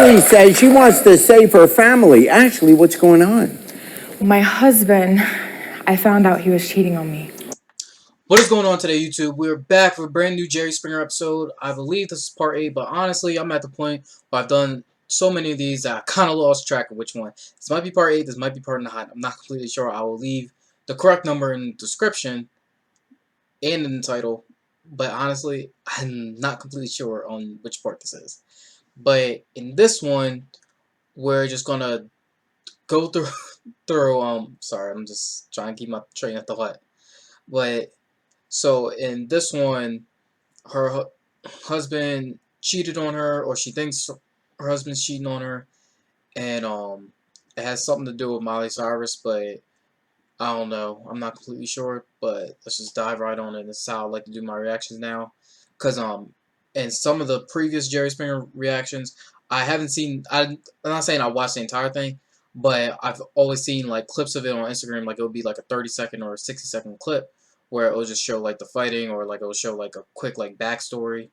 Ashley says she wants to save her family. Ashley, what's going on? My husband, I found out he was cheating on me. What is going on today, YouTube? We're back for a brand new Jerry Springer episode. I believe this is part 8, but honestly, I'm at the point where I've done so many of these that I kind of lost track of which one. This might be part 8, this might be part 9. I'm not completely sure. I will leave the correct number in the description and in the title, but honestly, I'm not completely sure on which part this is. But in this one, we're just gonna go through, sorry, I'm just trying to keep my train of thought. But so in this one, her husband cheated on her, or she thinks her husband's cheating on her, and it has something to do with Miley Cyrus, but I don't know. I'm not completely sure, but let's just dive right on it. This is how I like to do my reactions now, because in some of the previous Jerry Springer reactions, I haven't seen. I'm not saying I watched the entire thing, but I've always seen like clips of it on Instagram. Like it would be like a 30-second or a 60-second clip where it will just show like the fighting, or like it will show like a quick like backstory.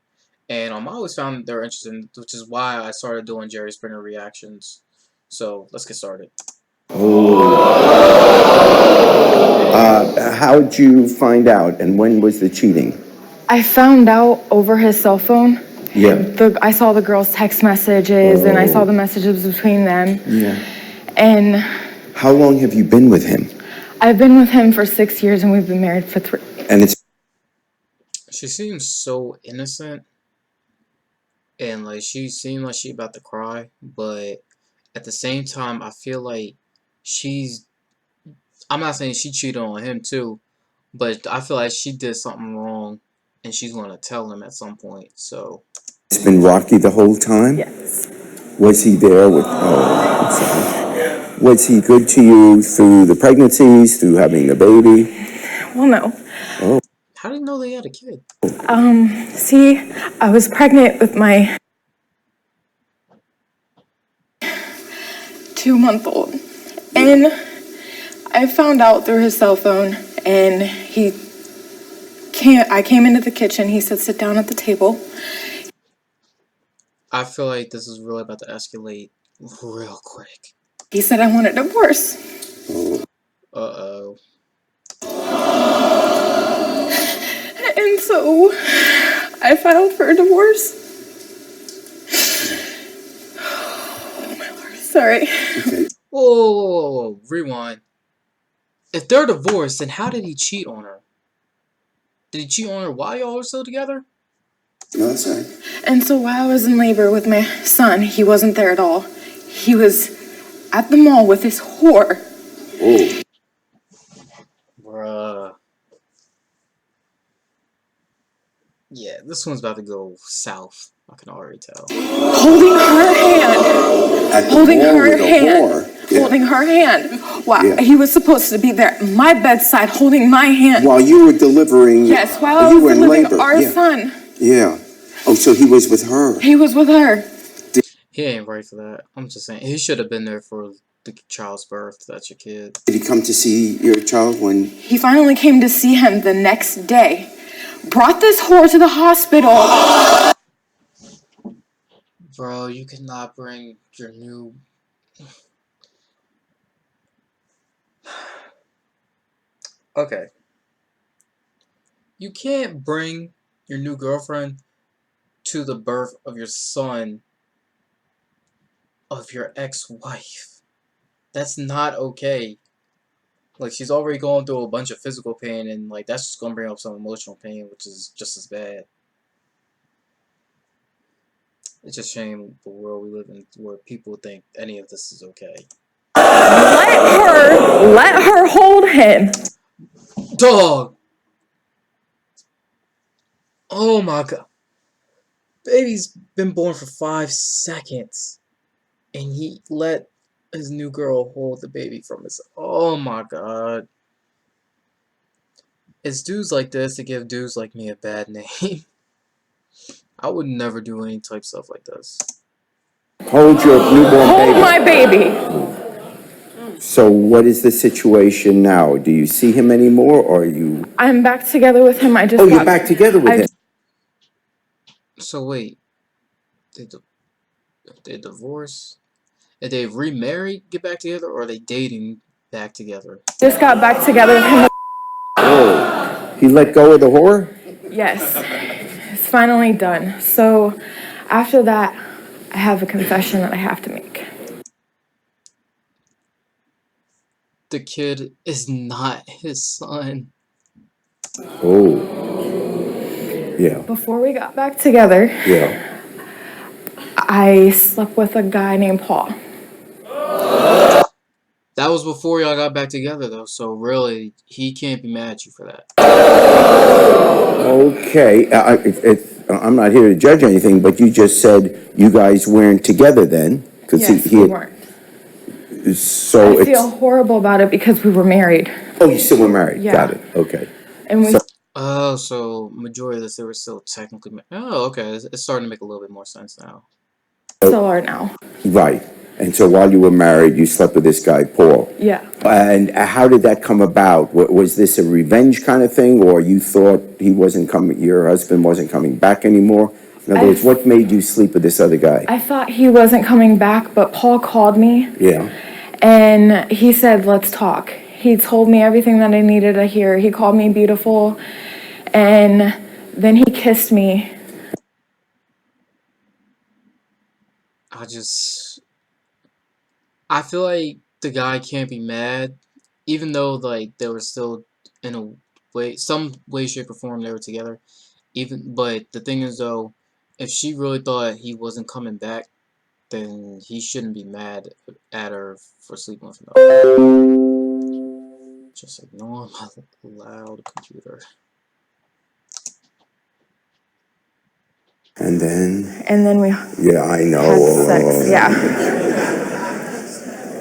And I always found they're interesting, which is why I started doing Jerry Springer reactions. So let's get started. How'd you find out, and when was the cheating? I found out over his cell phone. Yeah. I saw the girls' text messages, and I saw the messages between them. Yeah. And How long have you been with him? I've been with him for 6 years, and we've been married for 3. And it's She seems so innocent, and like she seemed like she about to cry, but at the same time, I feel like I'm not saying she cheated on him too, but I feel like she did something wrong, and she's gonna tell him at some point. So been rocky the whole time? Yes. Was he there with, I'm sorry. Was he good to you through the pregnancies, through having the baby? Well, no. how do you know they had a kid? See, I was pregnant with my 2-month-old, and I found out through his cell phone, and I came into the kitchen. He said, "Sit down at the table." I feel like this is really about to escalate real quick. He said, "I want a divorce." Uh-oh. And so I filed for a divorce. Oh, my Lord. Sorry. Whoa, rewind. If they're divorced, then how did he cheat on her? Did he cheat on her while y'all were still together? No, that's right. And so while I was in labor with my son, he wasn't there at all. He was at the mall with this whore. Oh. Bruh. Yeah, this one's about to go south. I can already tell. Holding her hand. At the Holding mall her with a hand. whore. Yeah. Holding her hand. Wow. Yeah. He was supposed to be there at my bedside holding my hand. While you were delivering... Yes, while I you was were in delivering labor. our Yeah. son. Yeah. Oh, so he was with her. He was with her. He ain't right for that. I'm just saying, he should have been there for the child's birth. That's your kid. Did he come to see your child when... He finally came to see him the next day. Brought this whore to the hospital. Bro, you cannot bring your new... Okay. You can't bring your new girlfriend to the birth of your son of your ex-wife. That's not okay. Like, she's already going through a bunch of physical pain, and like that's just gonna bring up some emotional pain, which is just as bad. It's a shame the world we live in where people think any of this is okay. Let her hold him. Dog! Oh my god. Baby's been born for 5 seconds, and he let his new girl hold the baby from his... Oh my god. It's dudes like this that give dudes like me a bad name. I would never do any type stuff like this. Hold your newborn Hold baby. my baby. So what is the situation now? Do you see him anymore, or are you... I'm back together with him. Oh, you're back together with him. So wait, if they divorced, if they remarried, get back together, or are they dating back together? Just got back together with him. Oh, he let go of the whore? Yes, it's finally done. So after that, I have a confession that I have to make. The kid is not his son. Oh, yeah, Before we got back together, yeah. I slept with a guy named Paul. That was before y'all got back together, though, so really, he can't be mad at you for that. Okay, I'm not here to judge anything, but you just said you guys weren't together then? 'Cause Yes, we weren't. So I feel horrible about it because we were married. oh, you still were married? Yeah. Got it, okay. And we So- Oh, so majority of this, they were still technically married. Oh, okay, it's starting to make a little bit more sense now. still are now. Right, and so while you were married, you slept with this guy, Paul? Yeah. And how did that come about? Was this a revenge kind of thing, or you thought your husband wasn't coming back anymore? In other words, what made you sleep with this other guy? I thought he wasn't coming back, but Paul called me Yeah, and he said, let's talk. He told me everything that I needed to hear. He called me beautiful and then he kissed me. I feel like the guy can't be mad, even though like they were still in a way, some way, shape, or form they were together. But the thing is though, if she really thought he wasn't coming back, then he shouldn't be mad at her for sleeping with another. Just ignore my loud computer. and then, We yeah, I know. had sex. Yeah.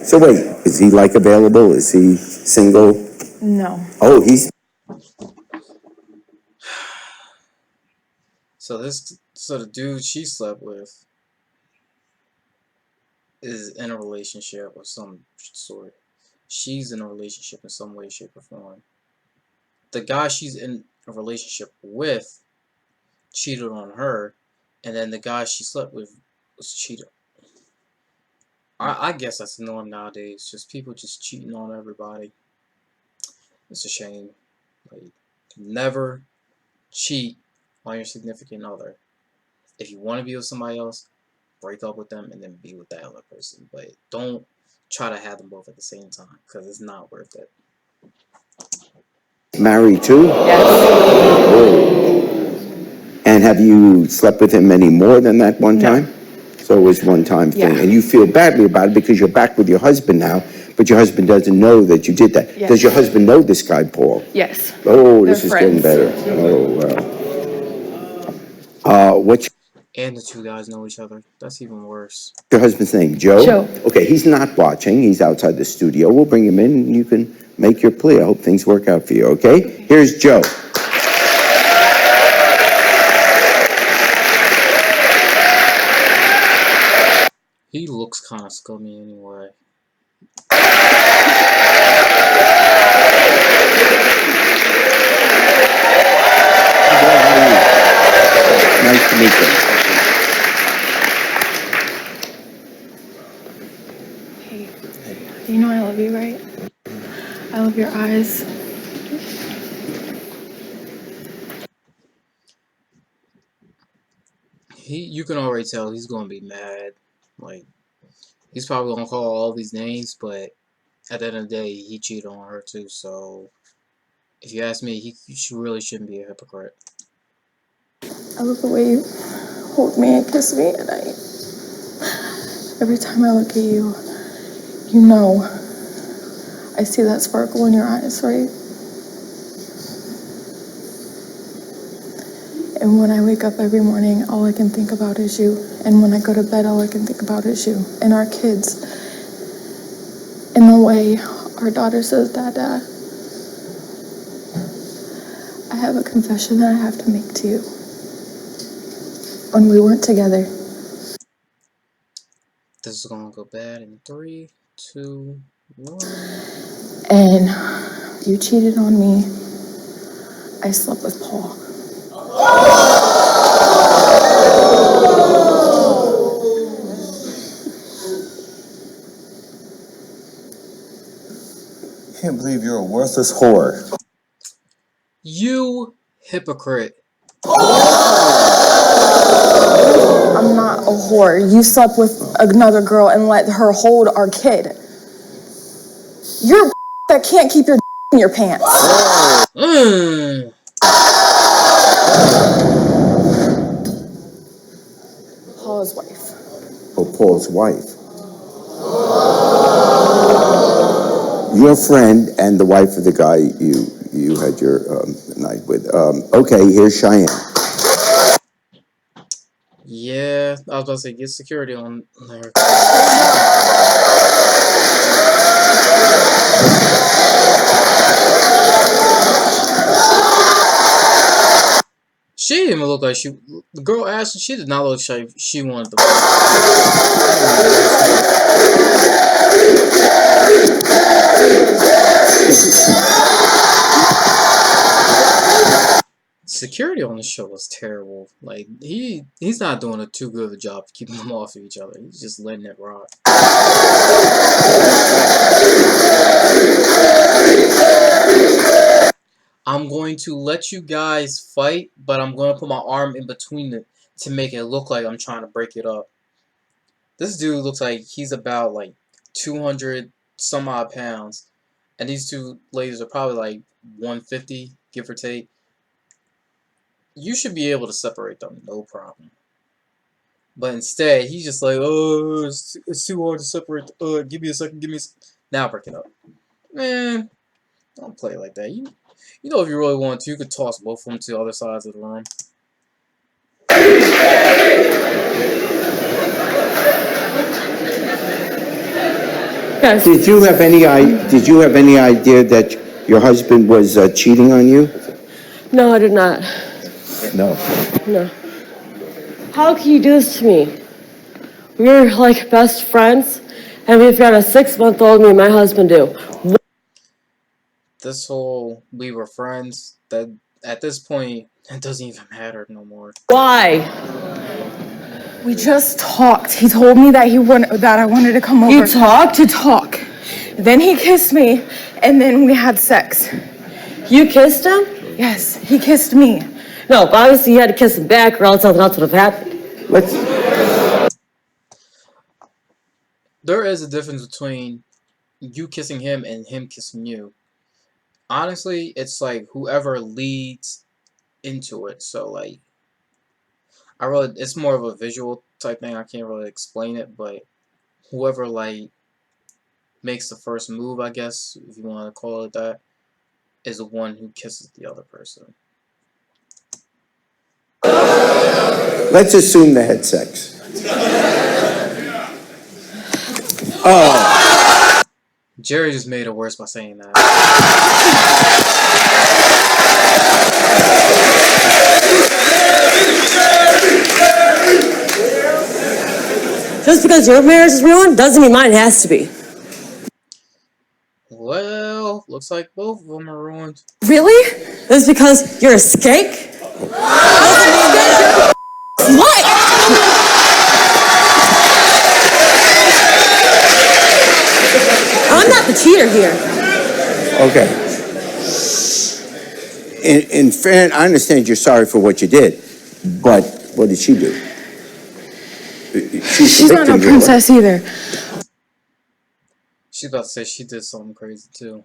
So wait, is he like available? Is he single? No. Oh, he's, So the dude she slept with is in a relationship of some sort. She's in a relationship in some way, shape, or form. The guy she's in a relationship with cheated on her, and then the guy she slept with was cheated. I guess that's the norm nowadays. Just people just cheating on everybody. It's a shame. Like, never cheat on your significant other. If you want to be with somebody else, break up with them and then be with that other person. But don't try to have them both at the same time, because it's not worth it. married too? Yes. And have you slept with him any more than that one No. time? So it was one time thing. Yeah. And you feel badly about it because you're back with your husband now, but your husband doesn't know that you did that. Yes. Does your husband know this guy, Paul? Yes. Oh, this They're is getting friends. better. Oh, wow. What's And the two guys know each other. That's even worse. your husband's name? Joe? Joe. Okay, he's not watching. He's outside the studio. We'll bring him in and you can make your plea. I hope things work out for you, okay? Here's Joe. He looks kind of scummy anyway. Nice to meet you. Hey, you know I love you, right? I love your eyes. You can already tell he's gonna be mad. Like, he's probably gonna call all these names, but at the end of the day, he cheated on her too. So, if you ask me, he really shouldn't be a hypocrite. I love the way you hold me and kiss me at night. Every time I look at you, you know, I see that sparkle in your eyes, right? And when I wake up every morning, all I can think about is you. And when I go to bed, all I can think about is you and our kids. And the way our daughter says, Dada, I have a confession that I have to make to you. When we weren't together, This is gonna go bad in 3, 2, 1. and you cheated on me, I slept with Paul. Can't believe you're a worthless whore. You hypocrite. I'm not a whore. You slept with another girl and let her hold our kid. You're a that can't keep your in your pants. Paul's wife. Oh, Paul's wife. Your friend and the wife of the guy you had your night with. Okay, here's Cheyenne. Yeah, I was about to say, get security on there. She didn't even look like she. The girl asked, she did not look like she wanted to. Security on the show was terrible. Like he's not doing a too good of a job of keeping them off of each other. He's just letting it rock. I'm going to let you guys fight, but I'm going to put my arm in between it to make it look like I'm trying to break it up. This dude looks like he's about like 200 some odd pounds, and these two ladies are probably like 150, give or take. You should be able to separate them, no problem. But instead, he's just like, oh, it's too hard to separate. Give me a second, give me a second. Now break it up. Man, don't play like that. You know, if you really want to, you could toss both of them to the other sides of the room. Yes. Did you have any idea that your husband was cheating on you? No, I did not. No. No. How can you do this to me? We're like best friends, and we've got a 6-month-old, me and my husband do. This whole we were friends, that at this point, it doesn't even matter no more. Why? We just talked. He told me that I wanted to come over. You talked? To talk. Then he kissed me, and then we had sex. You kissed him? Yes, he kissed me. No, but obviously you had to kiss him back, or else something else would have happened. There is a difference between you kissing him and him kissing you. Honestly, it's like whoever leads into it. So like, it's more of a visual type thing. I can't really explain it, but whoever like makes the first move, I guess, if you want to call it that, is the one who kisses the other person. Let's assume they had sex. Jerry just made it worse by saying that. Just because your marriage is ruined doesn't mean mine has to be. Well, looks like both of them are ruined. Really? Just because you're a skank? What? I'm not the cheater here. Okay. In fairness, I understand you're sorry for what you did, but what did she do? She's not a princess either. She's about to say she did something crazy too.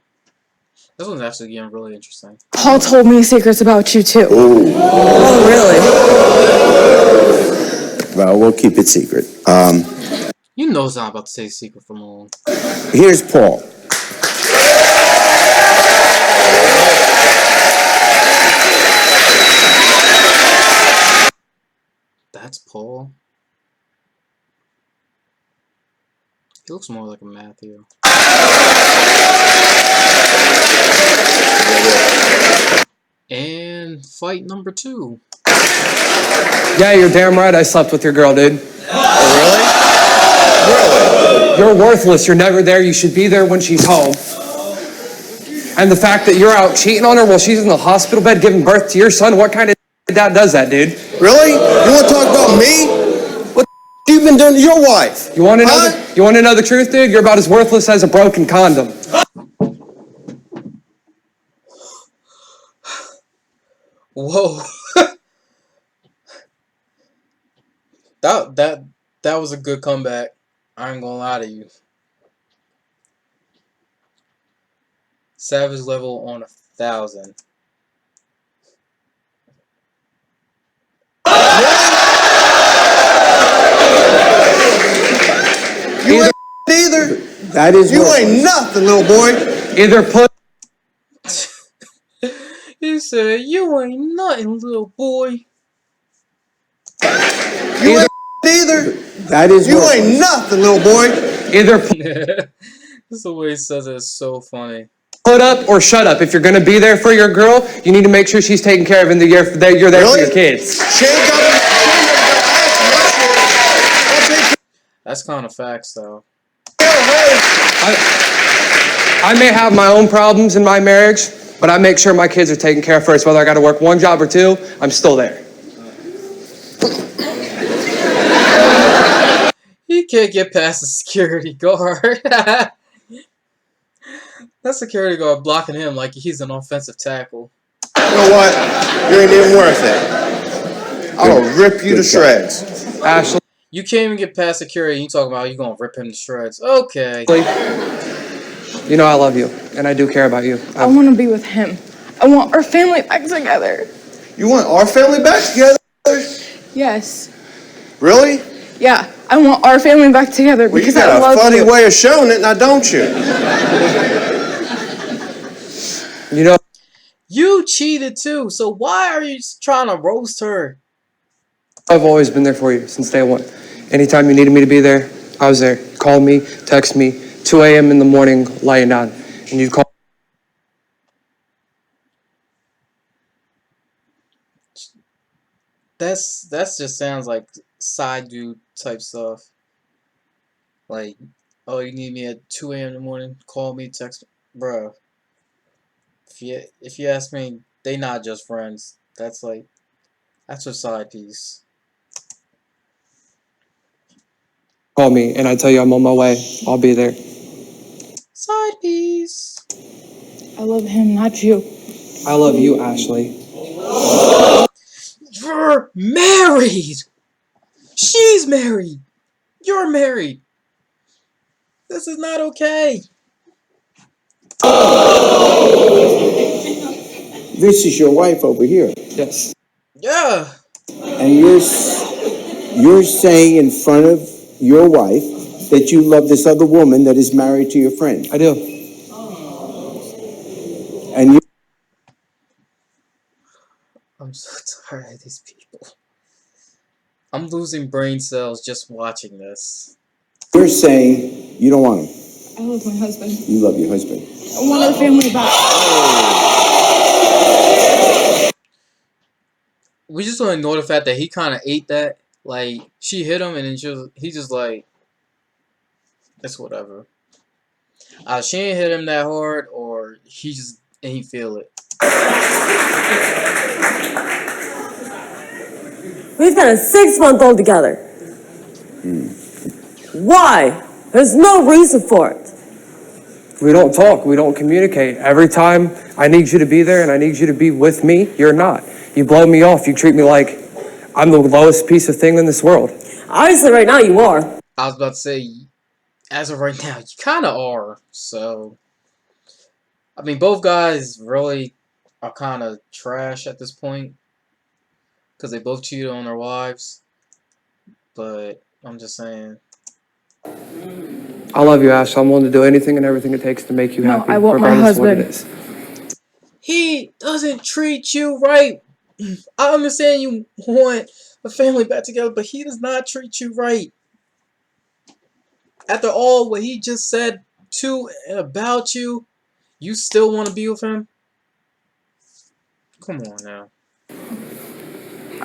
This one's actually getting really interesting. Paul told me secrets about you too. Oh, really? Well, we'll keep it secret. You know it's not about to say secret for long. Here's Paul. That's Paul. He looks more like a Matthew. And fight number 2. Yeah, you're damn right I slept with your girl, dude. Oh, really? You're worthless. You're never there. You should be there when she's home. And the fact that you're out cheating on her while she's in the hospital bed giving birth to your son, what kind of dad does that, dude? Really? You want to talk about me? What the you've been doing to your wife? You want to know the truth, dude? You're about as worthless as a broken condom. Whoa. That was a good comeback. I ain't gonna lie to you. Savage level on 1,000. You ain't either. That is You what- ain't nothing, little boy. Either put He said, "You ain't nothing, little boy." You ain't either. That is You what- ain't nothing, little boy. either This is the way he says it. It's so funny. put up or shut up. If you're gonna be there for your girl, you need to make sure she's taken care of and that you're there for Really? your kids. She ain't got to That's kind of facts, though. I may have my own problems in my marriage, but I make sure my kids are taken care of first. Whether I got to work one job or two, I'm still there. He can't get past the security guard. That security guard blocking him like he's an offensive tackle. You know what? You ain't even worth it. I'll rip you to shreds. Ashley, You can't even get past security. You talking about you gonna rip him to shreds? Okay. you know I love you, and I do care about you. I want to be with him. I want our family back together. You want our family back together? Yes. Really? Yeah, I want our family back together Well, you because I got a love funny you. way of showing it, now don't you? You know, You cheated too, so why are you trying to roast her? I've always been there for you since day one. Anytime you needed me to be there, I was there. Call me, text me, 2 a.m. in the morning, lying down, and you'd call. That's just sounds like side dude type stuff. Like, oh, you need me at 2 a.m. in the morning? Call me, text me. Bruh. If you ask me, they not just friends. That's a side piece. Call me, and I tell you I'm on my way. I'll be there. Side piece. I love him, not you. I love you, Ashley. You're married. She's married. You're married. This is not okay. This is your wife over here, Yes, Yeah. and you're saying in front of your wife that you love this other woman that is married to your friend, I do. and I'm so tired of these people. I'm losing brain cells just watching this. you're saying you don't want him. I love my husband. You love your husband. I want our family back. We just want to ignore the fact that he kind of ate that. Like, she hit him and then he just like, it's whatever. She ain't hit him that hard, or he just ain't feel it. We've got a 6-month-old together. Why? There's no reason for it. We don't talk. We don't communicate. Every time I need you to be there and I need you to be with me, you're not. You blow me off. You treat me like I'm the lowest piece of thing in this world. Obviously, right now you are. I was about to say, as of right now, you kind of are. So, I mean, both guys really are kind of trash at this point because they both cheated on their wives. But I'm just saying. I love you, Ash. I'm willing to do anything and everything it takes to make you No, happy. I want my regardless of what husband. it is. He doesn't treat you right. I understand you want a family back together, but he does not treat you right. After all what he just said to and about you, you still want to be with him? Come on now.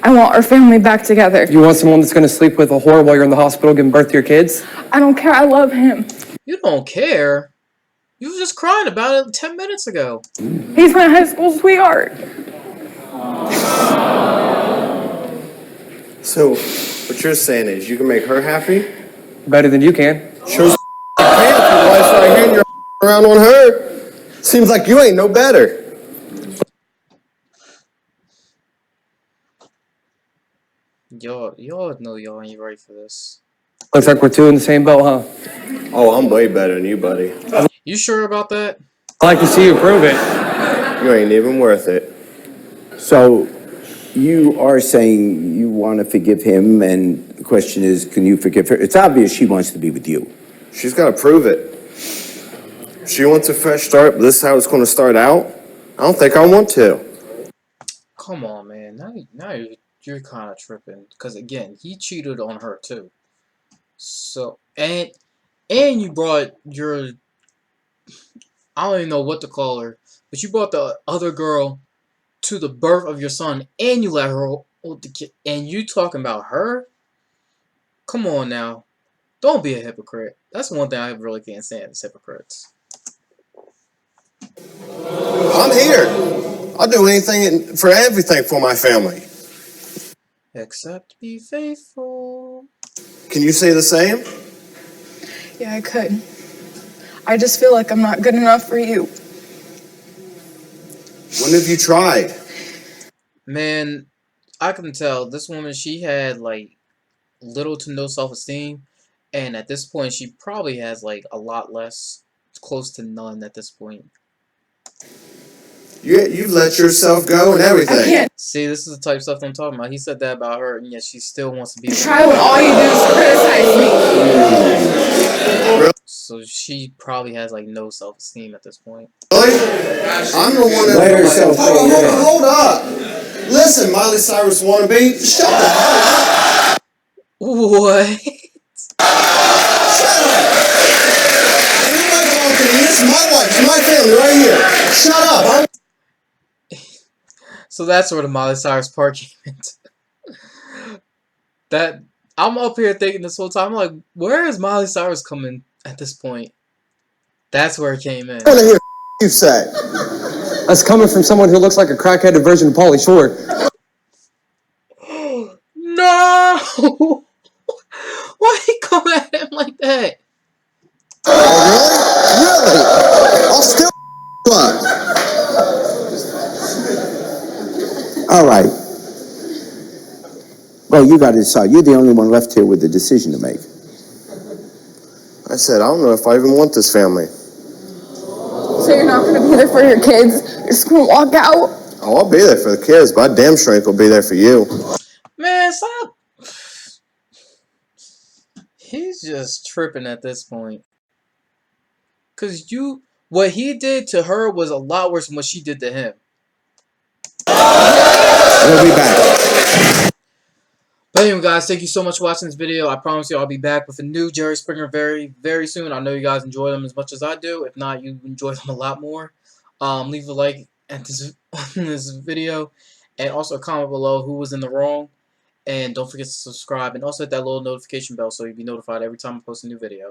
I want our family back together. You want someone that's going to sleep with a whore while you're in the hospital giving birth to your kids? I don't care. I love him. You don't care. You were just crying about it 10 minutes ago. He's my high school sweetheart. So, what you're saying is you can make her happy? Better than you can. Sure as can if your wife's right here and you're around on her. Seems like you ain't no better. Y'all know y'all ain't ready for this. Looks like we're two in the same boat, huh? Oh, I'm way better than you, buddy. You sure about that? I'd like to see you prove it. You ain't even worth it. So you are saying you want to forgive him, and the question is, can you forgive her? It's obvious she wants to be with you. She's got to prove it. She wants a fresh start, but this is how it's going to start out. I don't think I want to. Come on, man. Now you're kind of tripping. Because, again, he cheated on her, too. So, and you brought your, I don't even know what to call her, but you brought the other girl to the birth of your son, and you let her hold the kid, and you talking about her? Come on now. Don't be a hypocrite. That's one thing I really can't stand, is hypocrites. I'm here. I'll do anything for everything for my family. Except be faithful. Can you say the same? Yeah, I could. I just feel like I'm not good enough for you. When have you tried? Man, I can tell this woman, she had like little to no self-esteem, and at this point she probably has like a lot less, close to none at this point. You've let yourself go and everything. I can't See, this is the type of stuff I'm talking about. He said that about her, and yet she still wants to be with try him. when all you do is criticize me. So she probably has like no self-esteem at this point. Really? I'm the one that. Let herself go. Hold up. Listen, Miley Cyrus wannabe. Shut up. What? Anybody talking to me? This is my wife. It's my family right here. Shut up. So that's where the Miley Cyrus part came into. That I'm up here thinking this whole time, I'm like, where is Miley Cyrus coming at this point? That's where it came in. I want to hear you say. That's coming from someone who looks like a crackheaded version of Pauly Shore. No! Why he coming at him like that? Oh, really? Really? I'll still up. All right. Well, you got to decide. You're the only one left here with the decision to make. I said, I don't know if I even want this family. So you're not gonna be there for your kids? You're just gonna walk out? Oh, I'll be there for the kids, but I damn sure ain't gonna be there for you. Man, stop. He's just tripping at this point. Cause what he did to her was a lot worse than what she did to him. We'll be back. But anyway, guys, thank you so much for watching this video. I promise you I'll be back with a new Jerry Springer very, very soon. I know you guys enjoy them as much as I do. If not, you enjoy them a lot more. Leave a like at this on this video, and also comment below who was in the wrong. And don't forget to subscribe, and also hit that little notification bell so you'll be notified every time I post a new video.